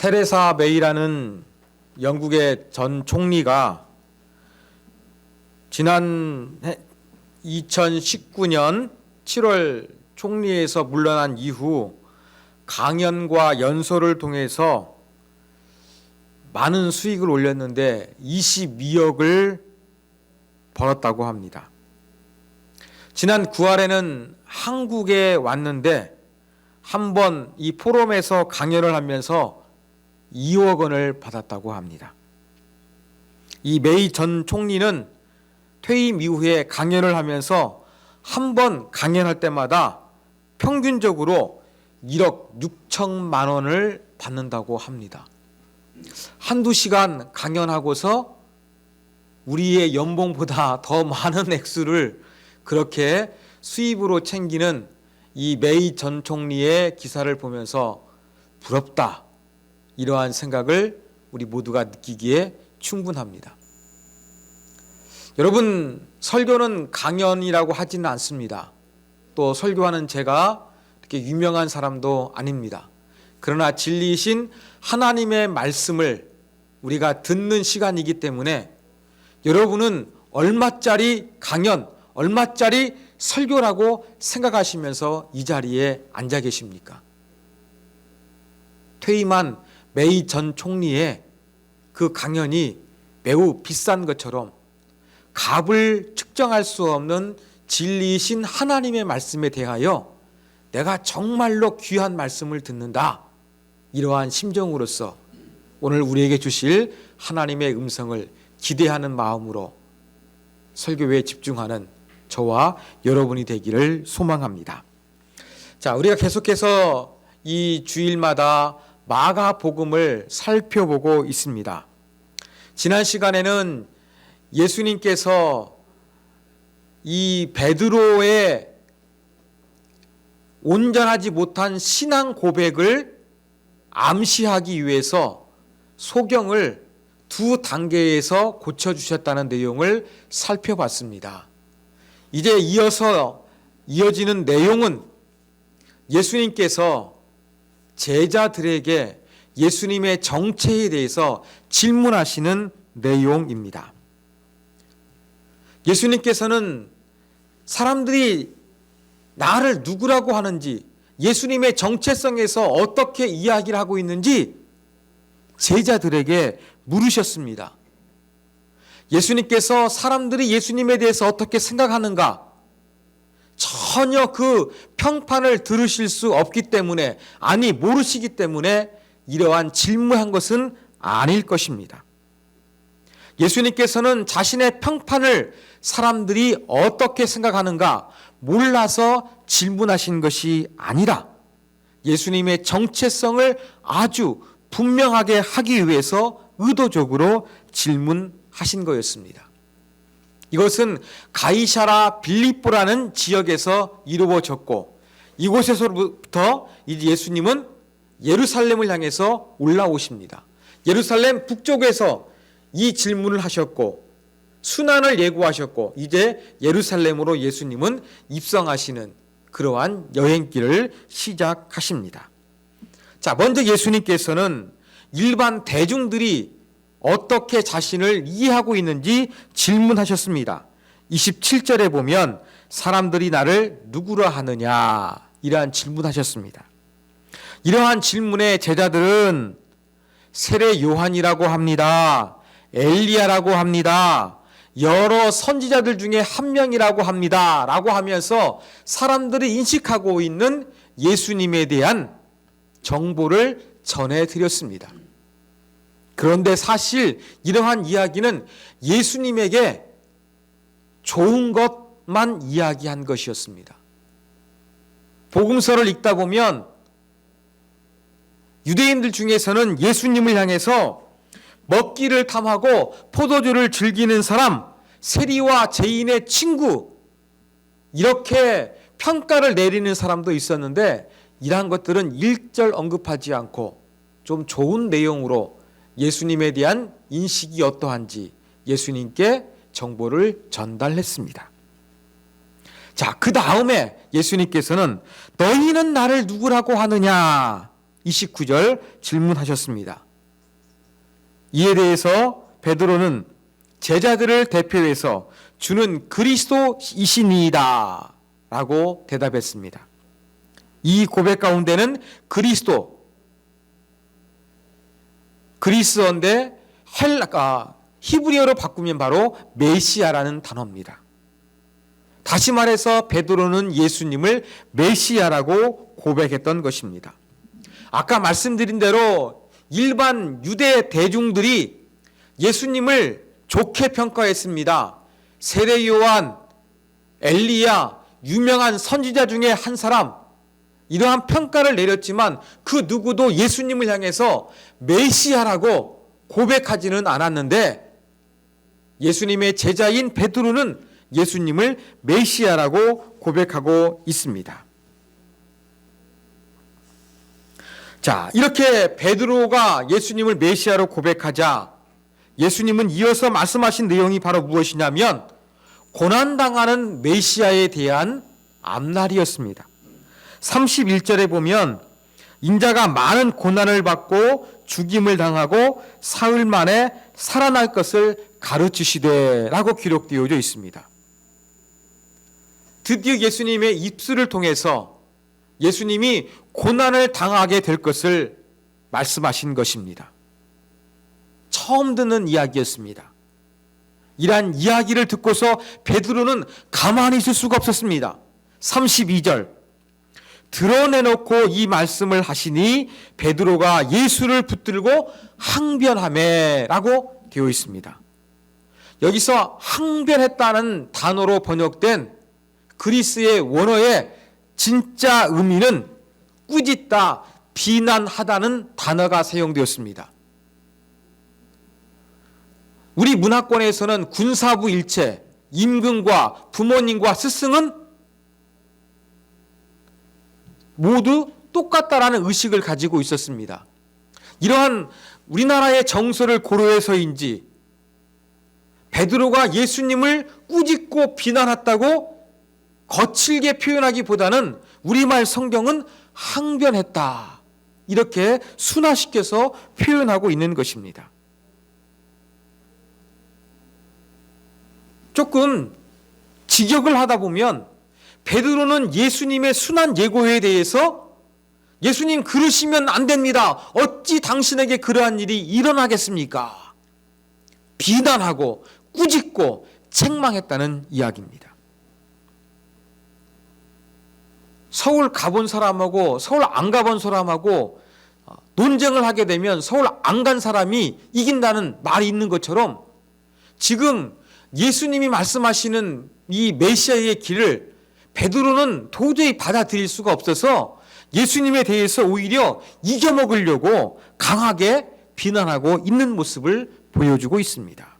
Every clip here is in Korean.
테레사 메이라는 영국의 전 총리가 지난 2019년 7월 총리에서 물러난 이후 강연과 연설을 통해서 많은 수익을 올렸는데 22억을 벌었다고 합니다. 지난 9월에는 한국에 왔는데 한 번 이 포럼에서 강연을 하면서 2억 원을 받았다고 합니다. 이 메이 전 총리는 퇴임 이후에 강연을 하면서 한 번 강연할 때마다 평균적으로 1억 6천만 원을 받는다고 합니다. 한두 시간 강연하고서 우리의 연봉보다 더 많은 액수를 그렇게 수입으로 챙기는 이 메이 전 총리의 기사를 보면서 부럽다, 이러한 생각을 우리 모두가 느끼기에 충분합니다. 여러분, 설교는 강연이라고 하지는 않습니다. 또 설교하는 제가 이렇게 유명한 사람도 아닙니다. 그러나 진리이신 하나님의 말씀을 우리가 듣는 시간이기 때문에 여러분은 얼마짜리 강연, 얼마짜리 설교라고 생각하시면서 이 자리에 앉아 계십니까? 퇴임한 메이 전 총리의 그 강연이 매우 비싼 것처럼 값을 측정할 수 없는 진리이신 하나님의 말씀에 대하여 내가 정말로 귀한 말씀을 듣는다, 이러한 심정으로서 오늘 우리에게 주실 하나님의 음성을 기대하는 마음으로 설교에 집중하는 저와 여러분이 되기를 소망합니다. 자, 우리가 계속해서 이 주일마다 마가복음을 살펴보고 있습니다. 지난 시간에는 예수님께서 이 베드로의 온전하지 못한 신앙 고백을 암시하기 위해서 소경을 두 단계에서 고쳐주셨다는 내용을 살펴봤습니다. 이제 이어지는 내용은 예수님께서 제자들에게 예수님의 정체에 대해서 질문하시는 내용입니다. 예수님께서는 사람들이 나를 누구라고 하는지, 예수님의 정체성에서 어떻게 이야기를 하고 있는지 제자들에게 물으셨습니다. 예수님께서 사람들이 예수님에 대해서 어떻게 생각하는가 전혀 그 평판을 들으실 수 없기 때문에, 아니 모르시기 때문에 이러한 질문한 것은 아닐 것입니다. 예수님께서는 자신의 평판을 사람들이 어떻게 생각하는가 몰라서 질문하신 것이 아니라 예수님의 정체성을 아주 분명하게 하기 위해서 의도적으로 질문하신 거였습니다. 이것은 가이사라 빌립보라는 지역에서 이루어졌고, 이곳에서부터 예수님은 예루살렘을 향해서 올라오십니다. 예루살렘 북쪽에서 이 질문을 하셨고 순환을 예고하셨고, 이제 예루살렘으로 예수님은 입성하시는 그러한 여행길을 시작하십니다. 자, 먼저 예수님께서는 일반 대중들이 어떻게 자신을 이해하고 있는지 질문하셨습니다. 27절에 보면 사람들이 나를 누구라 하느냐, 이러한 질문하셨습니다. 이러한 질문에 제자들은 세례 요한이라고 합니다, 엘리야라고 합니다, 여러 선지자들 중에 한 명이라고 합니다 라고 하면서 사람들이 인식하고 있는 예수님에 대한 정보를 전해드렸습니다. 그런데 사실 이러한 이야기는 예수님에게 좋은 것만 이야기한 것이었습니다. 복음서를 읽다 보면 유대인들 중에서는 예수님을 향해서 먹기를 탐하고 포도주를 즐기는 사람, 세리와 죄인의 친구, 이렇게 평가를 내리는 사람도 있었는데 이러한 것들은 일절 언급하지 않고 좀 좋은 내용으로 예수님에 대한 인식이 어떠한지 예수님께 정보를 전달했습니다. 자, 그 다음에 예수님께서는 너희는 나를 누구라고 하느냐, 29절 질문하셨습니다. 이에 대해서 베드로는 제자들을 대표해서 주는 그리스도이시니이다 라고 대답했습니다. 이 고백 가운데는 그리스어인데 히브리어로 바꾸면 바로 메시아라는 단어입니다. 다시 말해서 베드로는 예수님을 메시아라고 고백했던 것입니다. 아까 말씀드린 대로 일반 유대 대중들이 예수님을 좋게 평가했습니다. 세례 요한, 엘리야, 유명한 선지자 중에 한 사람, 이러한 평가를 내렸지만 그 누구도 예수님을 향해서 메시아라고 고백하지는 않았는데 예수님의 제자인 베드로는 예수님을 메시아라고 고백하고 있습니다. 자, 이렇게 베드로가 예수님을 메시아로 고백하자 예수님은 이어서 말씀하신 내용이 바로 무엇이냐면 고난당하는 메시아에 대한 앞날이었습니다. 31절에 보면 인자가 많은 고난을 받고 죽임을 당하고 사흘 만에 살아날 것을 가르치시되 라고 기록되어져 있습니다. 드디어 예수님의 입술을 통해서 예수님이 고난을 당하게 될 것을 말씀하신 것입니다. 처음 듣는 이야기였습니다. 이러한 이야기를 듣고서 베드로는 가만히 있을 수가 없었습니다. 32절 드러내놓고 이 말씀을 하시니 베드로가 예수를 붙들고 항변하매 라고 되어 있습니다. 여기서 항변했다는 단어로 번역된 그리스의 원어의 진짜 의미는 꾸짖다, 비난하다는 단어가 사용되었습니다. 우리 문화권에서는 군사부 일체, 임금과 부모님과 스승은 모두 똑같다라는 의식을 가지고 있었습니다. 이러한 우리나라의 정서를 고려해서인지 베드로가 예수님을 꾸짖고 비난했다고 거칠게 표현하기보다는 우리말 성경은 항변했다 이렇게 순화시켜서 표현하고 있는 것입니다. 조금 직역을 하다 보면 베드로는 예수님의 순한 예고에 대해서 예수님 그러시면 안 됩니다. 어찌 당신에게 그러한 일이 일어나겠습니까? 비난하고 꾸짖고 책망했다는 이야기입니다. 서울 가본 사람하고 서울 안 가본 사람하고 논쟁을 하게 되면 서울 안 간 사람이 이긴다는 말이 있는 것처럼 지금 예수님이 말씀하시는 이 메시아의 길을 베드로는 도저히 받아들일 수가 없어서 예수님에 대해서 오히려 이겨먹으려고 강하게 비난하고 있는 모습을 보여주고 있습니다.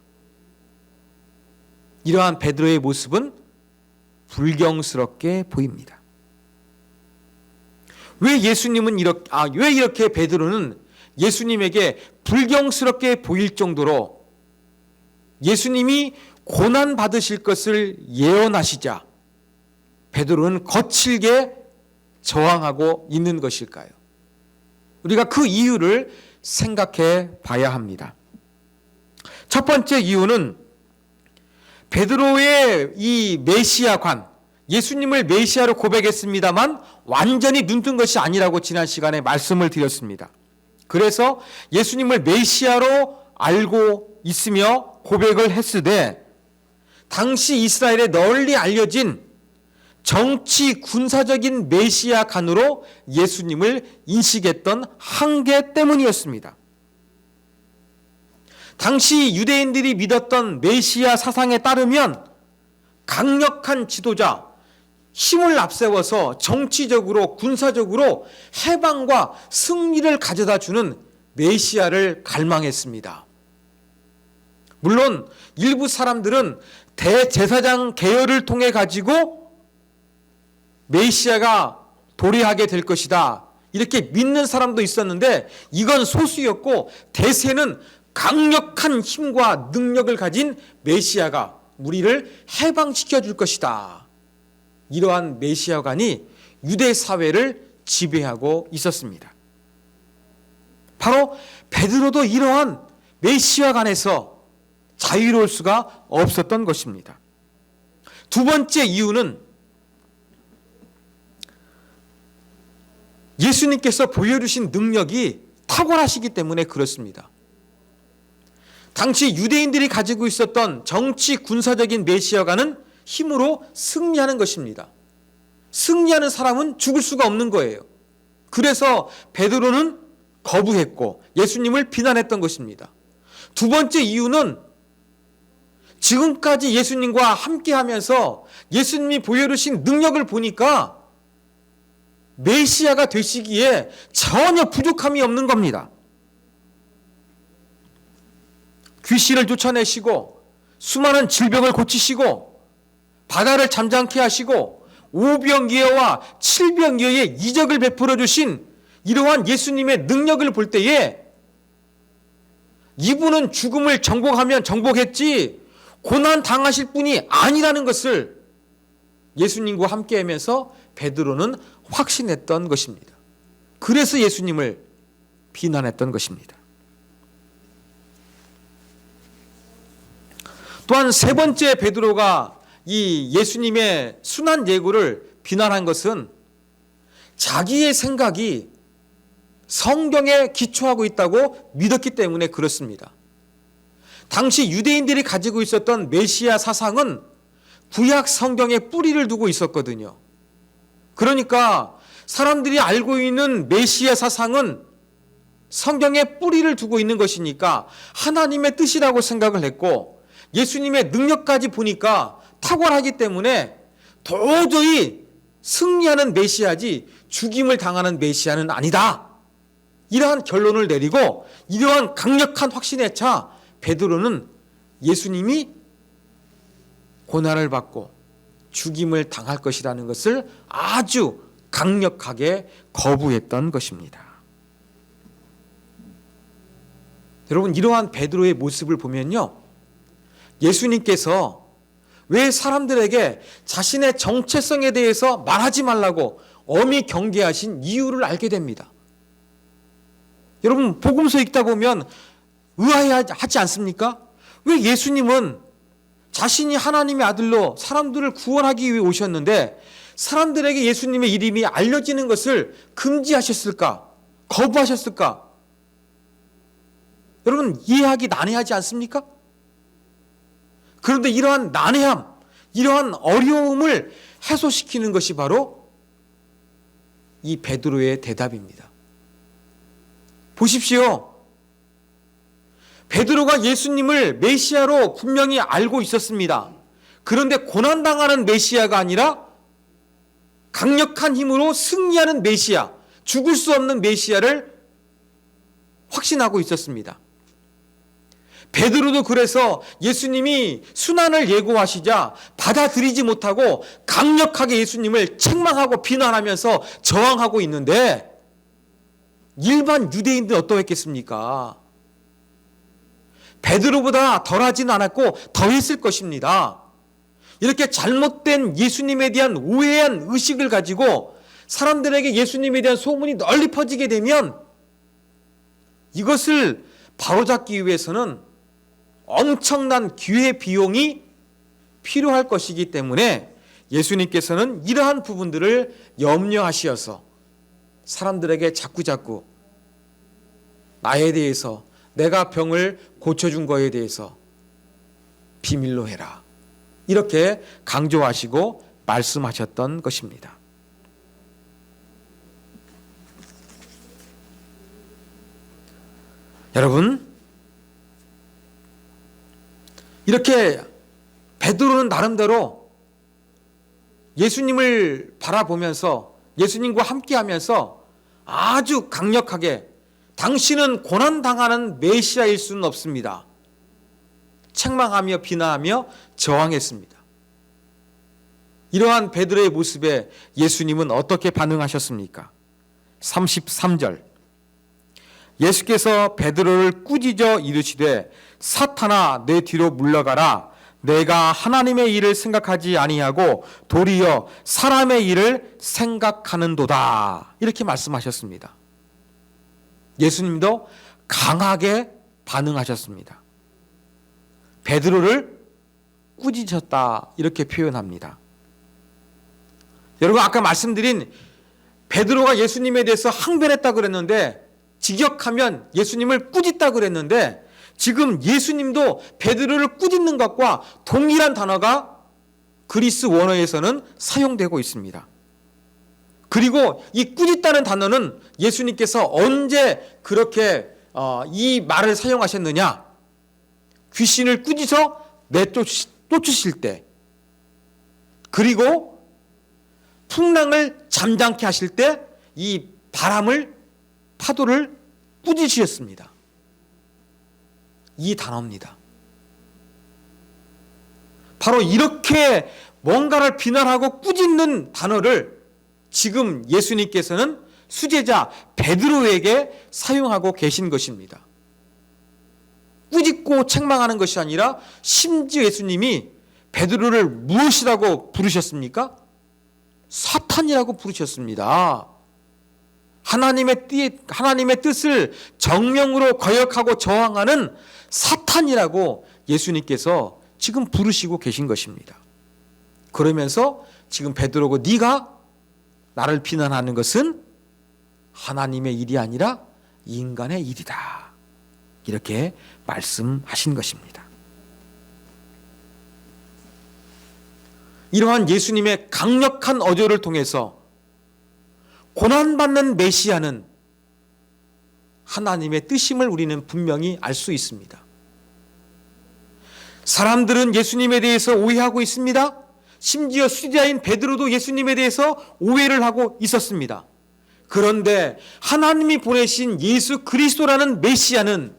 이러한 베드로의 모습은 불경스럽게 보입니다. 왜 이렇게 베드로는 예수님에게 불경스럽게 보일 정도로 예수님이 고난 받으실 것을 예언하시자 베드로는 거칠게 저항하고 있는 것일까요? 우리가 그 이유를 생각해 봐야 합니다. 첫 번째 이유는 베드로의 이 메시아관, 예수님을 메시아로 고백했습니다만 완전히 눈뜬 것이 아니라고 지난 시간에 말씀을 드렸습니다. 그래서 예수님을 메시아로 알고 있으며 고백을 했으되 당시 이스라엘에 널리 알려진 정치 군사적인 메시아관으로 예수님을 인식했던 한계 때문이었습니다. 당시 유대인들이 믿었던 메시아 사상에 따르면 강력한 지도자, 힘을 앞세워서 정치적으로 군사적으로 해방과 승리를 가져다 주는 메시아를 갈망했습니다. 물론 일부 사람들은 대제사장 계열을 통해 가지고 메시아가 도래하게 될 것이다 이렇게 믿는 사람도 있었는데 이건 소수였고 대세는 강력한 힘과 능력을 가진 메시아가 우리를 해방시켜 줄 것이다. 이러한 메시아관이 유대 사회를 지배하고 있었습니다. 바로 베드로도 이러한 메시아 간에서 자유로울 수가 없었던 것입니다. 두 번째 이유는 예수님께서 보여주신 능력이 탁월하시기 때문에 그렇습니다. 당시 유대인들이 가지고 있었던 정치 군사적인 메시아가는 힘으로 승리하는 것입니다. 승리하는 사람은 죽을 수가 없는 거예요. 그래서 베드로는 거부했고 예수님을 비난했던 것입니다. 두 번째 이유는 지금까지 예수님과 함께하면서 예수님이 보여주신 능력을 보니까 메시아가 되시기에 전혀 부족함이 없는 겁니다. 귀신을 쫓아내시고 수많은 질병을 고치시고 바다를 잠잠케 하시고 오병이어와 칠병이어의 이적을 베풀어 주신 이러한 예수님의 능력을 볼 때에 이분은 죽음을 정복하면 정복했지 고난 당하실 분이 아니라는 것을 예수님과 함께하면서 베드로는 확신했던 것입니다. 그래서 예수님을 비난했던 것입니다. 또한 세 번째 베드로가 이 예수님의 순한 예고를 비난한 것은 자기의 생각이 성경에 기초하고 있다고 믿었기 때문에 그렇습니다. 당시 유대인들이 가지고 있었던 메시아 사상은 구약 성경에 뿌리를 두고 있었거든요. 그러니까 사람들이 알고 있는 메시아 사상은 성경에 뿌리를 두고 있는 것이니까 하나님의 뜻이라고 생각을 했고 예수님의 능력까지 보니까 탁월하기 때문에 도저히 승리하는 메시아지 죽임을 당하는 메시아는 아니다. 이러한 결론을 내리고 이러한 강력한 확신에 차 베드로는 예수님이 고난을 받고 죽임을 당할 것이라는 것을 아주 강력하게 거부했던 것입니다. 여러분, 이러한 베드로의 모습을 보면요, 예수님께서 왜 사람들에게 자신의 정체성에 대해서 말하지 말라고 엄히 경계하신 이유를 알게 됩니다. 여러분, 복음서 읽다 보면 의아해하지 않습니까? 왜 예수님은 자신이 하나님의 아들로 사람들을 구원하기 위해 오셨는데 사람들에게 예수님의 이름이 알려지는 것을 금지하셨을까? 거부하셨을까? 여러분, 이해하기 난해하지 않습니까? 그런데 이러한 난해함, 이러한 어려움을 해소시키는 것이 바로 이 베드로의 대답입니다. 보십시오. 베드로가 예수님을 메시아로 분명히 알고 있었습니다. 그런데 고난당하는 메시아가 아니라 강력한 힘으로 승리하는 메시아, 죽을 수 없는 메시아를 확신하고 있었습니다. 베드로도 그래서 예수님이 순환을 예고하시자 받아들이지 못하고 강력하게 예수님을 책망하고 비난하면서 저항하고 있는데 일반 유대인들은 어떠했겠습니까? 베드로보다 덜하지는 않았고 더했을 것입니다. 이렇게 잘못된 예수님에 대한 오해한 의식을 가지고 사람들에게 예수님에 대한 소문이 널리 퍼지게 되면 이것을 바로잡기 위해서는 엄청난 기회 비용이 필요할 것이기 때문에 예수님께서는 이러한 부분들을 염려하시어서 사람들에게 자꾸자꾸 나에 대해서 내가 병을 고쳐준 거에 대해서 비밀로 해라. 이렇게 강조하시고 말씀하셨던 것입니다. 여러분, 이렇게 베드로는 나름대로 예수님을 바라보면서 예수님과 함께하면서 아주 강력하게 당신은 고난당하는 메시아일 수는 없습니다. 책망하며 비난하며 저항했습니다. 이러한 베드로의 모습에 예수님은 어떻게 반응하셨습니까? 33절, 예수께서 베드로를 꾸짖어 이르시되 사탄아 내 뒤로 물러가라. 내가 하나님의 일을 생각하지 아니하고 도리어 사람의 일을 생각하는도다. 이렇게 말씀하셨습니다. 예수님도 강하게 반응하셨습니다. 베드로를 꾸짖었다 이렇게 표현합니다. 여러분 아까 말씀드린 베드로가 예수님에 대해서 항변했다 그랬는데 직역하면 예수님을 꾸짖다 그랬는데 지금 예수님도 베드로를 꾸짖는 것과 동일한 단어가 그리스 원어에서는 사용되고 있습니다. 그리고 이 꾸짖다는 단어는 예수님께서 언제 그렇게 이 말을 사용하셨느냐? 귀신을 꾸짖어 내쫓으실 때, 그리고 풍랑을 잠잠케 하실 때 이 파도를 꾸짖으셨습니다. 이 단어입니다. 바로 이렇게 뭔가를 비난하고 꾸짖는 단어를 지금 예수님께서는 수제자 베드로에게 사용하고 계신 것입니다. 꾸짖고 책망하는 것이 아니라 심지어 예수님이 베드로를 무엇이라고 부르셨습니까? 사탄이라고 부르셨습니다. 하나님의 뜻을 정명으로 거역하고 저항하는 사탄이라고 예수님께서 지금 부르시고 계신 것입니다. 그러면서 지금 베드로가 네가 나를 비난하는 것은 하나님의 일이 아니라 인간의 일이다. 이렇게 말씀하신 것입니다. 이러한 예수님의 강력한 어조를 통해서 고난받는 메시아는 하나님의 뜻임을 우리는 분명히 알 수 있습니다. 사람들은 예수님에 대해서 오해하고 있습니다. 심지어 수제자인 베드로도 예수님에 대해서 오해를 하고 있었습니다. 그런데 하나님이 보내신 예수 그리스도라는 메시아는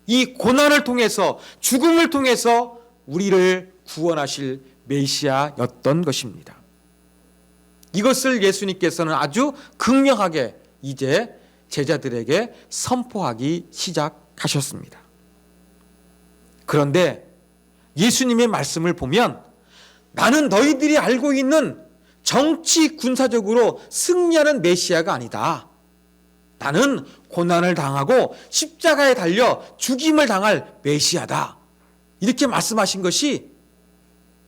이 고난을 통해서 죽음을 통해서 우리를 구원하실 메시아였던 것입니다. 이것을 예수님께서는 아주 극명하게 이제 제자들에게 선포하기 시작하셨습니다. 그런데 예수님의 말씀을 보면 나는 너희들이 알고 있는 정치 군사적으로 승리하는 메시아가 아니다. 나는 고난을 당하고 십자가에 달려 죽임을 당할 메시아다. 이렇게 말씀하신 것이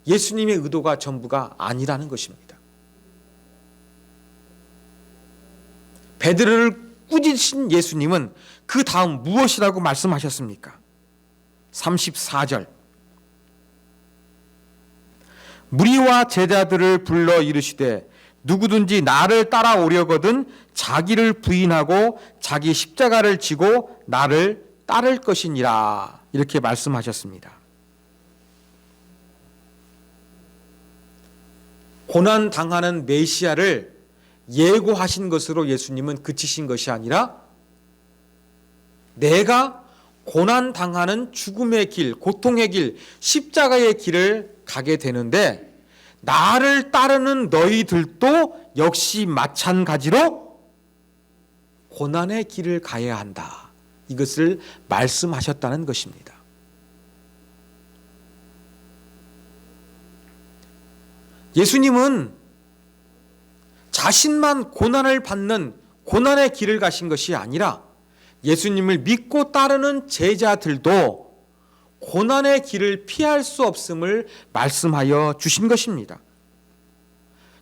예수님의 의도가 전부가 아니라는 것입니다. 베드로를 꾸짖으신 예수님은 그 다음 무엇이라고 말씀하셨습니까? 34절 무리와 제자들을 불러 이르시되 누구든지 나를 따라오려거든 자기를 부인하고 자기 십자가를 지고 나를 따를 것이니라 이렇게 말씀하셨습니다. 고난 당하는 메시아를 예고하신 것으로 예수님은 그치신 것이 아니라 내가 고난 당하는 죽음의 길, 고통의 길, 십자가의 길을 가게 되는데 나를 따르는 너희들도 역시 마찬가지로 고난의 길을 가야 한다. 이것을 말씀하셨다는 것입니다. 예수님은 자신만 고난을 받는 고난의 길을 가신 것이 아니라 예수님을 믿고 따르는 제자들도 고난의 길을 피할 수 없음을 말씀하여 주신 것입니다.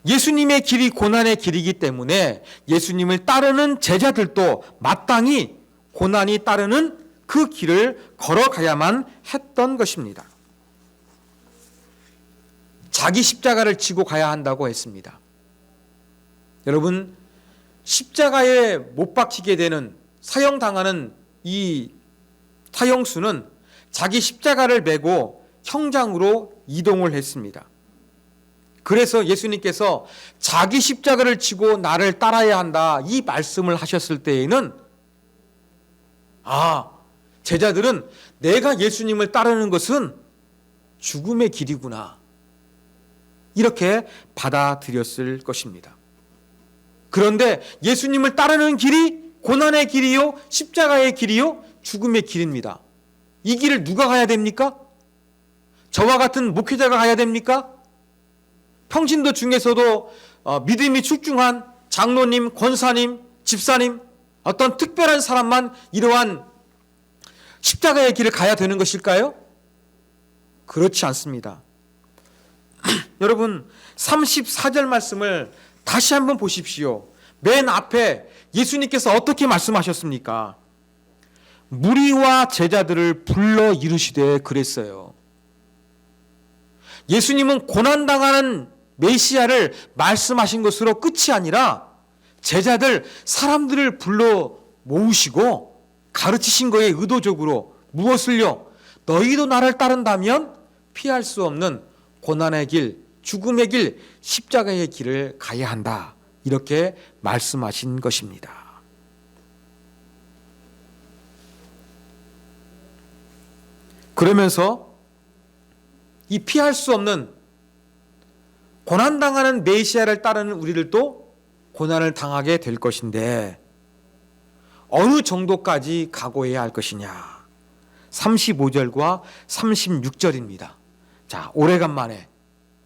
예수님의 길이 고난의 길이기 때문에 예수님을 따르는 제자들도 마땅히 고난이 따르는 그 길을 걸어가야만 했던 것입니다. 자기 십자가를 지고 가야 한다고 했습니다. 여러분, 십자가에 못 박히게 되는 사형당하는 이 사형수는 자기 십자가를 메고 형장으로 이동을 했습니다. 그래서 예수님께서 자기 십자가를 지고 나를 따라야 한다 이 말씀을 하셨을 때에는 제자들은 내가 예수님을 따르는 것은 죽음의 길이구나 이렇게 받아들였을 것입니다. 그런데 예수님을 따르는 길이 고난의 길이요, 십자가의 길이요, 죽음의 길입니다. 이 길을 누가 가야 됩니까? 저와 같은 목회자가 가야 됩니까? 평신도 중에서도 믿음이 출중한 장로님, 권사님, 집사님, 어떤 특별한 사람만 이러한 십자가의 길을 가야 되는 것일까요? 그렇지 않습니다. 여러분 34절 말씀을 다시 한번 보십시오. 맨 앞에 예수님께서 어떻게 말씀하셨습니까? 무리와 제자들을 불러 이르시되 그랬어요. 예수님은 고난당하는 메시아를 말씀하신 것으로 끝이 아니라 제자들, 사람들을 불러 모으시고 가르치신 거에 의도적으로 무엇을요? 너희도 나를 따른다면 피할 수 없는 고난의 길, 죽음의 길, 십자가의 길을 가야 한다. 이렇게 말씀하신 것입니다. 그러면서 이 피할 수 없는 고난당하는 메시아를 따르는 우리들도 고난을 당하게 될 것인데 어느 정도까지 각오해야 할 것이냐. 35절과 36절입니다. 자, 오래간만에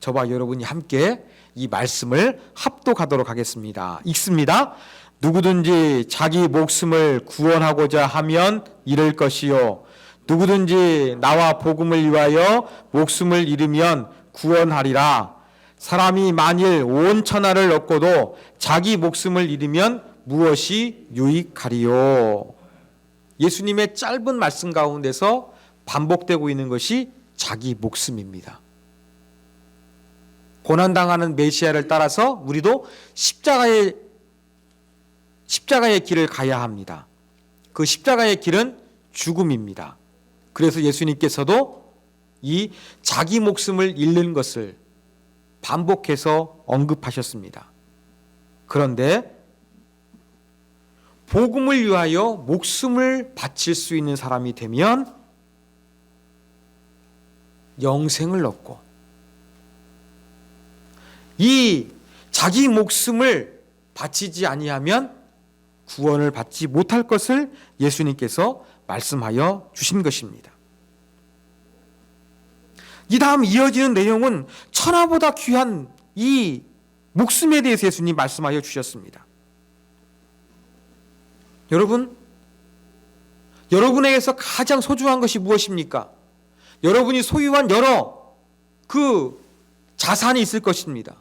저와 여러분이 함께 이 말씀을 합독하도록 하겠습니다. 읽습니다. 누구든지 자기 목숨을 구원하고자 하면 잃을 것이요 누구든지 나와 복음을 위하여 목숨을 잃으면 구원하리라. 사람이 만일 온 천하를 얻고도 자기 목숨을 잃으면 무엇이 유익하리요. 예수님의 짧은 말씀 가운데서 반복되고 있는 것이 자기 목숨입니다. 고난당하는 메시아를 따라서 우리도 십자가의 길을 가야 합니다. 그 십자가의 길은 죽음입니다. 그래서 예수님께서도 이 자기 목숨을 잃는 것을 반복해서 언급하셨습니다. 그런데 복음을 위하여 목숨을 바칠 수 있는 사람이 되면 영생을 얻고 이 자기 목숨을 바치지 아니하면 구원을 받지 못할 것을 예수님께서 말씀하여 주신 것입니다. 이 다음 이어지는 내용은 천하보다 귀한 이 목숨에 대해서 예수님 말씀하여 주셨습니다. 여러분에게서 가장 소중한 것이 무엇입니까? 여러분이 소유한 여러 그 자산이 있을 것입니다.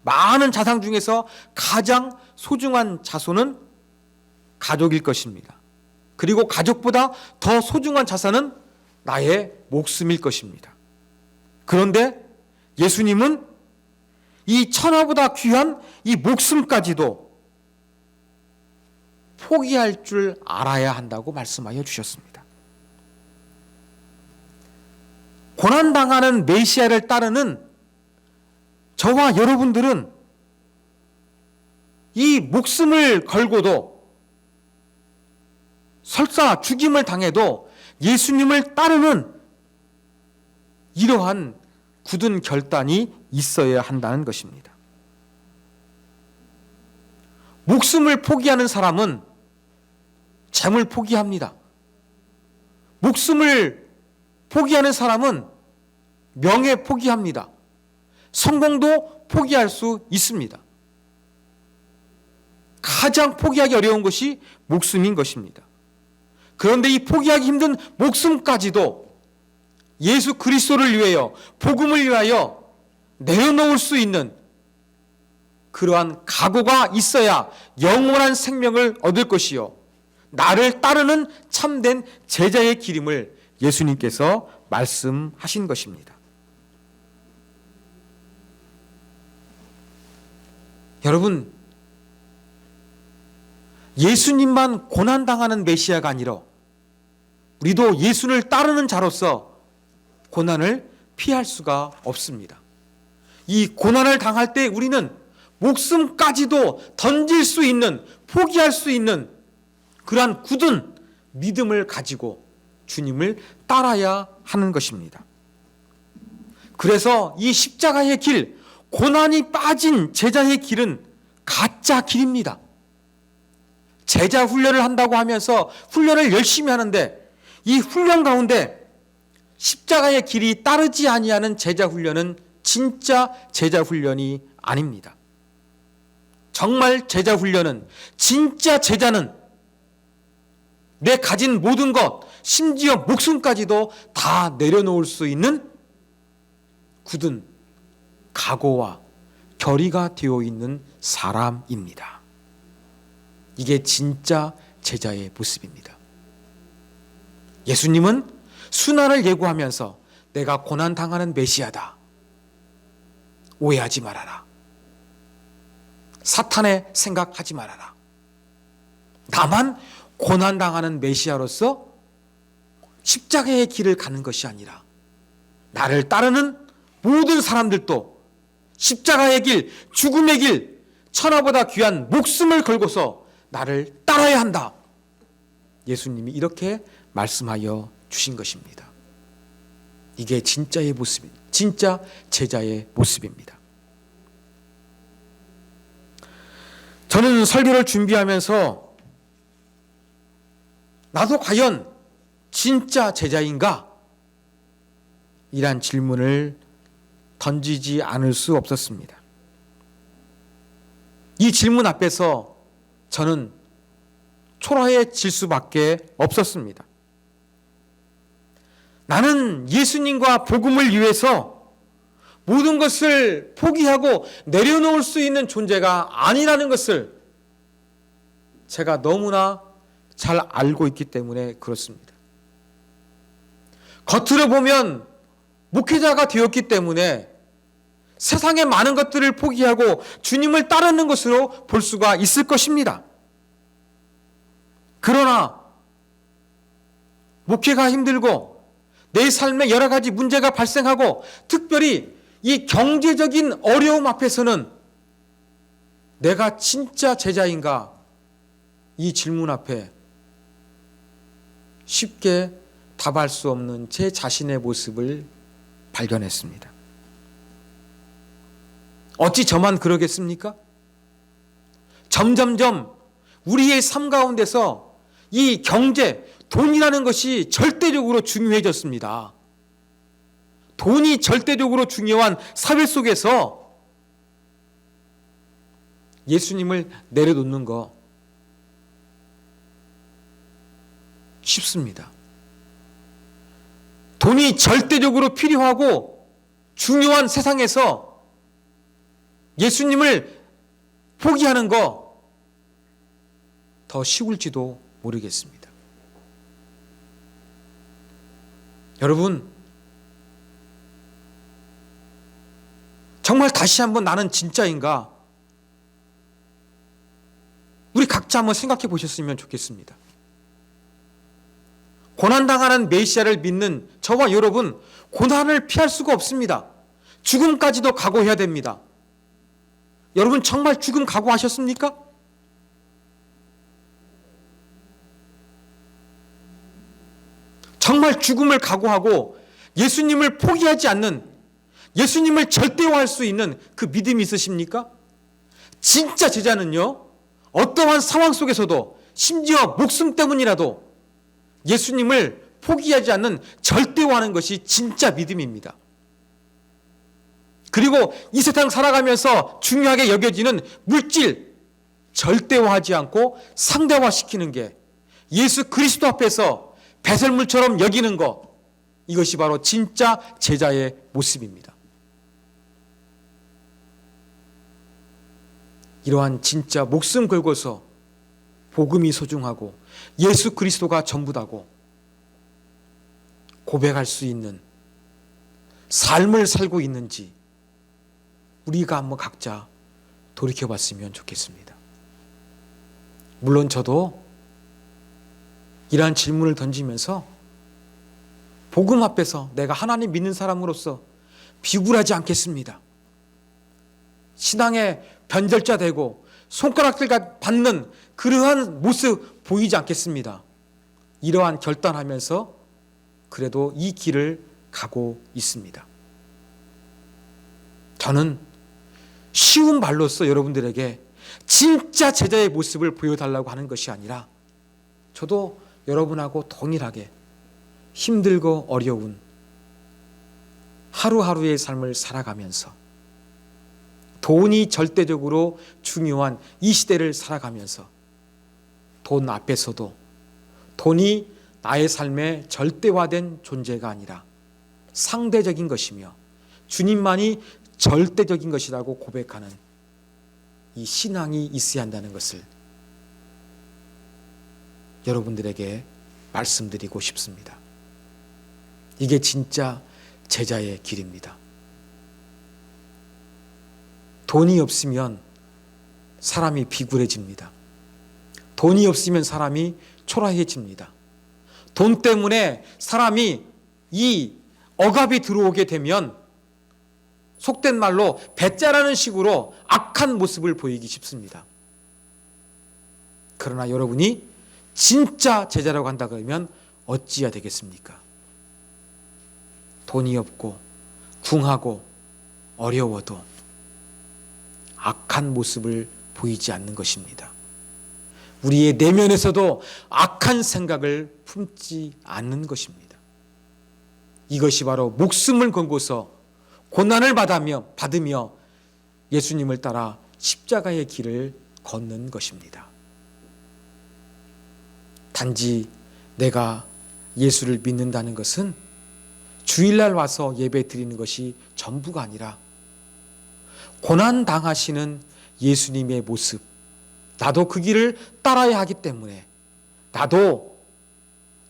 많은 자산 중에서 가장 소중한 자손은 가족일 것입니다. 그리고 가족보다 더 소중한 자산은 나의 목숨일 것입니다. 그런데 예수님은 이 천하보다 귀한 이 목숨까지도 포기할 줄 알아야 한다고 말씀하여 주셨습니다. 고난당하는 메시아를 따르는 저와 여러분들은 이 목숨을 걸고도 설사 죽임을 당해도 예수님을 따르는 이러한 굳은 결단이 있어야 한다는 것입니다. 목숨을 포기하는 사람은 재물 포기합니다. 목숨을 포기하는 사람은 명예 포기합니다. 성공도 포기할 수 있습니다. 가장 포기하기 어려운 것이 목숨인 것입니다. 그런데 이 포기하기 힘든 목숨까지도 예수 그리스도를 위하여 복음을 위하여 내어놓을 수 있는 그러한 각오가 있어야 영원한 생명을 얻을 것이요 나를 따르는 참된 제자의 길임을 예수님께서 말씀하신 것입니다. 여러분, 예수님만 고난당하는 메시아가 아니라 우리도 예수를 따르는 자로서 고난을 피할 수가 없습니다. 이 고난을 당할 때 우리는 목숨까지도 던질 수 있는, 포기할 수 있는 그러한 굳은 믿음을 가지고 주님을 따라야 하는 것입니다. 그래서 이 십자가의 길, 고난이 빠진 제자의 길은 가짜 길입니다. 제자 훈련을 한다고 하면서 훈련을 열심히 하는데 이 훈련 가운데 십자가의 길이 따르지 아니하는 제자 훈련은 진짜 제자 훈련이 아닙니다. 정말 제자 훈련은, 진짜 제자는 내 가진 모든 것, 심지어 목숨까지도 다 내려놓을 수 있는 굳은 각오와 결의가 되어 있는 사람입니다. 이게 진짜 제자의 모습입니다. 예수님은 순환을 예고하면서 내가 고난당하는 메시아다. 오해하지 말아라. 사탄의 생각하지 말아라. 나만 고난당하는 메시아로서 십자가의 길을 가는 것이 아니라 나를 따르는 모든 사람들도 십자가의 길, 죽음의 길, 천하보다 귀한 목숨을 걸고서 나를 따라야 한다. 예수님이 이렇게 말씀하여 주신 것입니다. 이게 진짜의 모습, 진짜 제자의 모습입니다. 저는 설교를 준비하면서 나도 과연 진짜 제자인가? 이란 질문을 던지지 않을 수 없었습니다. 이 질문 앞에서 저는 초라해질 수밖에 없었습니다. 나는 예수님과 복음을 위해서 모든 것을 포기하고 내려놓을 수 있는 존재가 아니라는 것을 제가 너무나 잘 알고 있기 때문에 그렇습니다. 겉으로 보면 목회자가 되었기 때문에 세상의 많은 것들을 포기하고 주님을 따르는 것으로 볼 수가 있을 것입니다. 그러나 목회가 힘들고 내 삶에 여러 가지 문제가 발생하고 특별히 이 경제적인 어려움 앞에서는 내가 진짜 제자인가? 이 질문 앞에 쉽게 답할 수 없는 제 자신의 모습을 발견했습니다. 어찌 저만 그러겠습니까? 점점점 우리의 삶 가운데서 이 경제, 돈이라는 것이 절대적으로 중요해졌습니다. 돈이 절대적으로 중요한 사회 속에서 예수님을 내려놓는 거 쉽습니다. 돈이 절대적으로 필요하고 중요한 세상에서 예수님을 포기하는 거 더 쉬울지도 모르겠습니다. 여러분, 정말 다시 한번 나는 진짜인가? 우리 각자 한번 생각해 보셨으면 좋겠습니다. 고난당하는 메시아를 믿는 저와 여러분, 고난을 피할 수가 없습니다. 죽음까지도 각오해야 됩니다. 여러분 정말 죽음 각오하셨습니까? 정말 죽음을 각오하고 예수님을 포기하지 않는, 예수님을 절대화할 수 있는 그 믿음이 있으십니까? 진짜 제자는요, 어떠한 상황 속에서도 심지어 목숨 때문이라도 예수님을 포기하지 않는 절대화하는 것이 진짜 믿음입니다. 그리고 이 세상 살아가면서 중요하게 여겨지는 물질, 절대화하지 않고 상대화시키는 게 예수 그리스도 앞에서 배설물처럼 여기는 것, 이것이 바로 진짜 제자의 모습입니다. 이러한 진짜 목숨 걸고서 복음이 소중하고 예수 그리스도가 전부다고 고백할 수 있는 삶을 살고 있는지 우리가 한번 각자 돌이켜봤으면 좋겠습니다. 물론 저도 이러한 질문을 던지면서 복음 앞에서 내가 하나님 믿는 사람으로서 비굴하지 않겠습니다. 신앙의 변절자 되고 손가락질 받는 그러한 모습 보이지 않겠습니다. 이러한 결단하면서 그래도 이 길을 가고 있습니다. 저는 쉬운 말로써 여러분들에게 진짜 제자의 모습을 보여달라고 하는 것이 아니라 저도 여러분하고 동일하게 힘들고 어려운 하루하루의 삶을 살아가면서 돈이 절대적으로 중요한 이 시대를 살아가면서 돈 앞에서도 돈이 나의 삶에 절대화된 존재가 아니라 상대적인 것이며 주님만이 절대적인 것이라고 고백하는 이 신앙이 있어야 한다는 것을 여러분들에게 말씀드리고 싶습니다. 이게 진짜 제자의 길입니다. 돈이 없으면 사람이 비굴해집니다. 돈이 없으면 사람이 초라해집니다. 돈 때문에 사람이 이 억압이 들어오게 되면 속된 말로 배짜라는 식으로 악한 모습을 보이기 쉽습니다. 그러나 여러분이 진짜 제자라고 한다 그러면 어찌해야 되겠습니까? 돈이 없고 궁하고 어려워도 악한 모습을 보이지 않는 것입니다. 우리의 내면에서도 악한 생각을 품지 않는 것입니다. 이것이 바로 목숨을 걸고서 고난을 받으며 예수님을 따라 십자가의 길을 걷는 것입니다. 단지 내가 예수를 믿는다는 것은 주일날 와서 예배 드리는 것이 전부가 아니라 고난 당하시는 예수님의 모습, 나도 그 길을 따라야 하기 때문에 나도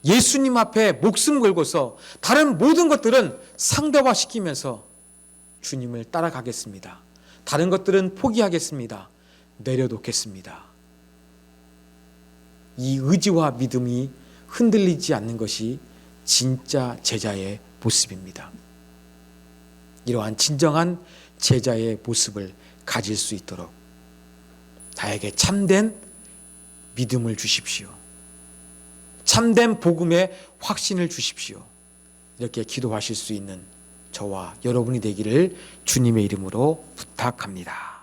예수님 앞에 목숨 걸고서 다른 모든 것들은 상대화시키면서 주님을 따라가겠습니다. 다른 것들은 포기하겠습니다. 내려놓겠습니다. 이 의지와 믿음이 흔들리지 않는 것이 진짜 제자의 모습입니다. 이러한 진정한 제자의 모습을 가질 수 있도록 나에게 참된 믿음을 주십시오. 참된 복음의 확신을 주십시오. 이렇게 기도하실 수 있는 저와 여러분이 되기를 주님의 이름으로 부탁합니다.